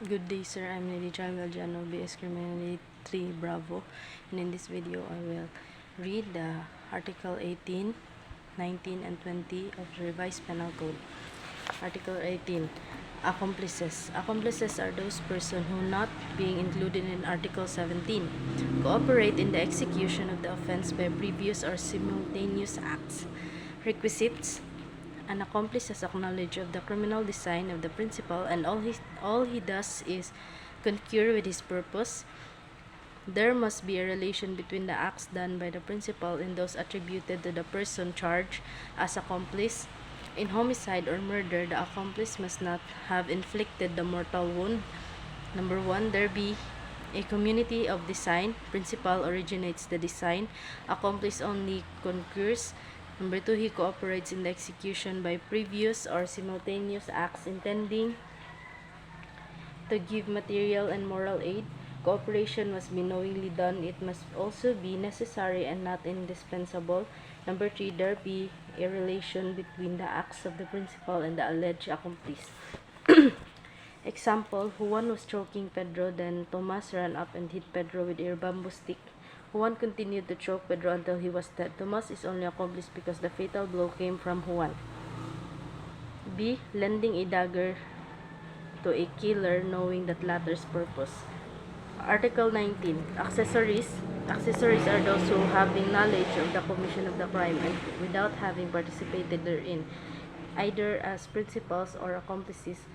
Good day, sir. I'm Lady Galdiano, BSCRIMINOLOGY 3 Bravo, and in this video I will read the Article 18, 19, and 20 of the Revised Penal Code. Article 18. Accomplices. Accomplices are those persons who, not being included in Article 17, cooperate in the execution of the offense by previous or simultaneous acts. Requisites. An accomplice has acknowledge of the criminal design of the principal, and all he does is concur with his purpose. There must be a relation between the acts done by the principal and those attributed to the person charged as accomplice. In homicide or murder, the accomplice must not have inflicted the mortal wound. Number 1, there be a community of design. Principal originates the design. Accomplice only concurs. Number 2, he cooperates in the execution by previous or simultaneous acts intending to give material and moral aid. Cooperation must be knowingly done. It must also be necessary and not indispensable. Number 3, there be a relation between the acts of the principal and the alleged accomplice. Example, Juan was choking Pedro, then Tomas ran up and hit Pedro with a bamboo stick. Juan continued to choke Pedro until he was dead. Tomas is only accomplice because the fatal blow came from Juan. B. Lending a dagger to a killer knowing that latter's purpose. Article 19. Accessories. Accessories are those who, having knowledge of the commission of the crime and without having participated therein, either as principals or accomplices,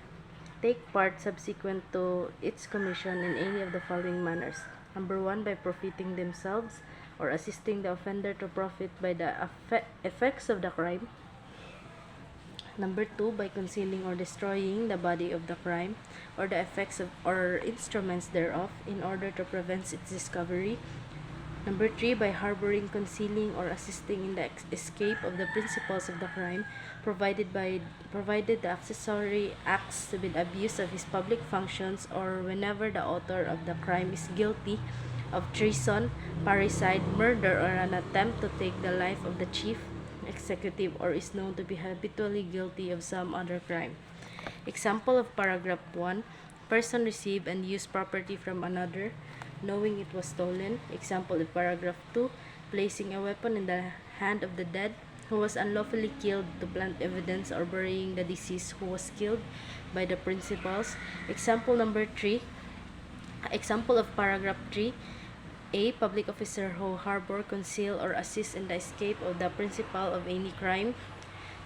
take part subsequent to its commission in any of the following manners. Number 1, by profiting themselves or assisting the offender to profit by the effects of the crime. Number 2, by concealing or destroying the body of the crime or the effects of or instruments thereof in order to prevent its discovery. Number 3, by harboring, concealing, or assisting in the escape of the principals of the crime, provided the accessory acts with abuse of his public functions, or whenever the author of the crime is guilty of treason, parricide, murder, or an attempt to take the life of the chief executive, or is known to be habitually guilty of some other crime. Example of paragraph 1, person receive and use property from another, knowing it was stolen. Example in paragraph 2, placing a weapon in the hand of the dead who was unlawfully killed to plant evidence, or burying the deceased who was killed by the principals. Example number 3, example of paragraph 3, a public officer who harbor, conceal, or assist in the escape of the principal of any crime,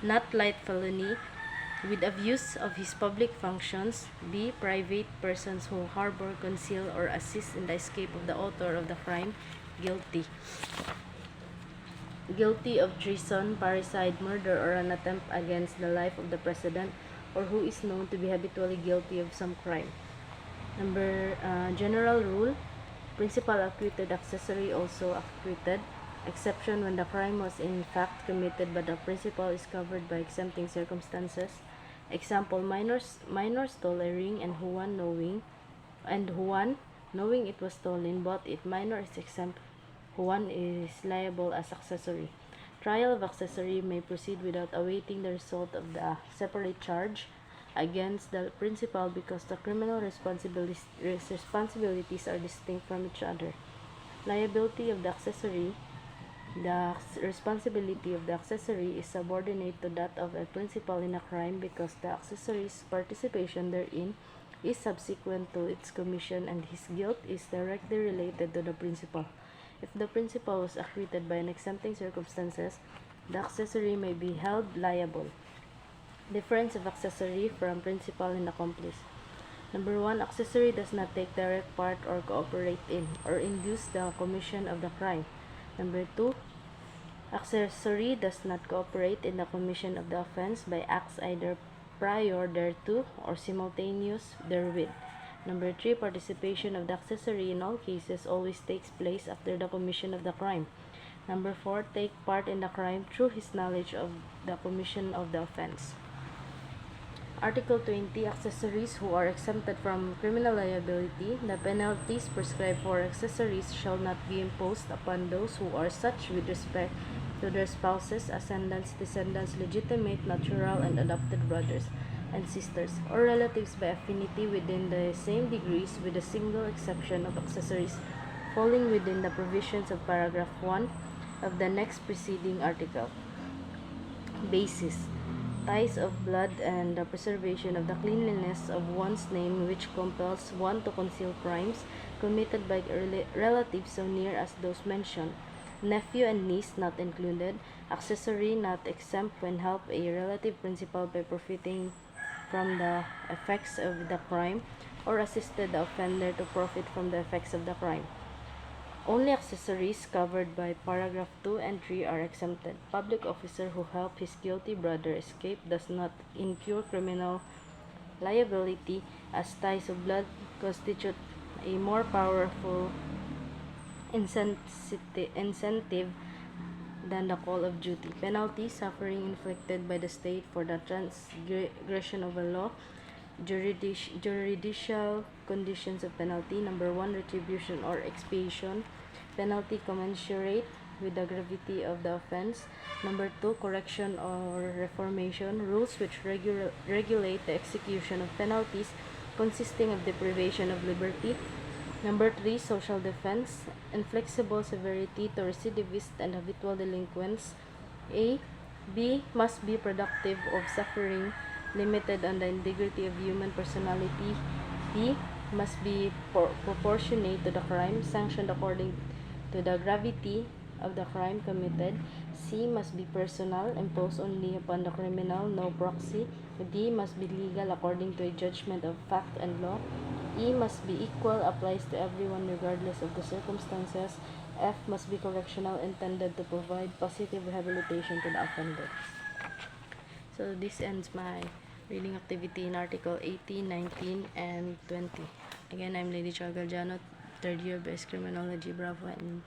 not light felony, with abuse of his public functions. B. Private persons who harbor, conceal, or assist in the escape of the author of the crime, guilty of treason, parricide, murder, or an attempt against the life of the president, or who is known to be habitually guilty of some crime. General rule, principal acquitted, accessory also acquitted. Exception, when the crime was in fact committed but the principal is covered by exempting circumstances. Example, minor stole a ring and Juan knowing it was stolen bought it. Minor is exempt. Juan is liable as accessory. Trial of accessory may proceed without awaiting the result of the separate charge against the principal because the criminal responsibilities are distinct from each other. Liability of the accessory. The responsibility of the accessory is subordinate to that of a principal in a crime because the accessory's participation therein is subsequent to its commission and his guilt is directly related to the principal. If the principal was acquitted by an exempting circumstances, the accessory may be held liable. Difference of accessory from principal and accomplice. Number 1, accessory does not take direct part or cooperate in or induce the commission of the crime. Number 2, accessory does not cooperate in the commission of the offense by acts either prior thereto or simultaneous therewith. Number 3, participation of the accessory in all cases always takes place after the commission of the crime. Number 4, take part in the crime through his knowledge of the commission of the offense. Article 20. Accessories who are exempted from criminal liability. The penalties prescribed for accessories shall not be imposed upon those who are such with respect to their spouses, ascendants, descendants, legitimate, natural, and adopted brothers. and sisters, or relatives by affinity within the same degrees, with a single exception of accessories falling within the provisions of paragraph 1 of the next preceding article. Basis: ties of blood and the preservation of the cleanliness of one's name, which compels one to conceal crimes committed by relatives so near as those mentioned. Nephew and niece not included. Accessory not exempt when help a relative principal by profiting from the effects of the crime, or assisted the offender to profit from the effects of the crime. Only accessories covered by paragraph 2 and 3 are exempted. Public officer who helped his guilty brother escape does not incur criminal liability, as ties of blood constitute a more powerful incentive than the call of duty. Penalty: suffering inflicted by the state for the transgression of a law. Judicial conditions of penalty. Number 1, retribution or expiation. Penalty commensurate with the gravity of the offense. Number 2, correction or reformation. Rules which regulate the execution of penalties consisting of deprivation of liberty. Number 3, social defense. Inflexible severity to recidivists and habitual delinquents. A. B. Must be productive of suffering limited on the integrity of human personality. B. Must be proportionate to the crime, sanctioned according to the gravity of the crime committed. C. Must be personal, imposed only upon the criminal, no proxy. D. Must be legal according to a judgment of fact and law. E. Must be equal, applies to everyone regardless of the circumstances. F. Must be correctional, intended to provide positive rehabilitation to the offender. So this ends my reading activity in Article 18, 19, and 20. Again, I'm Lady Charl Galdiano, third year BSCRIMINOLOGY, Bravo, and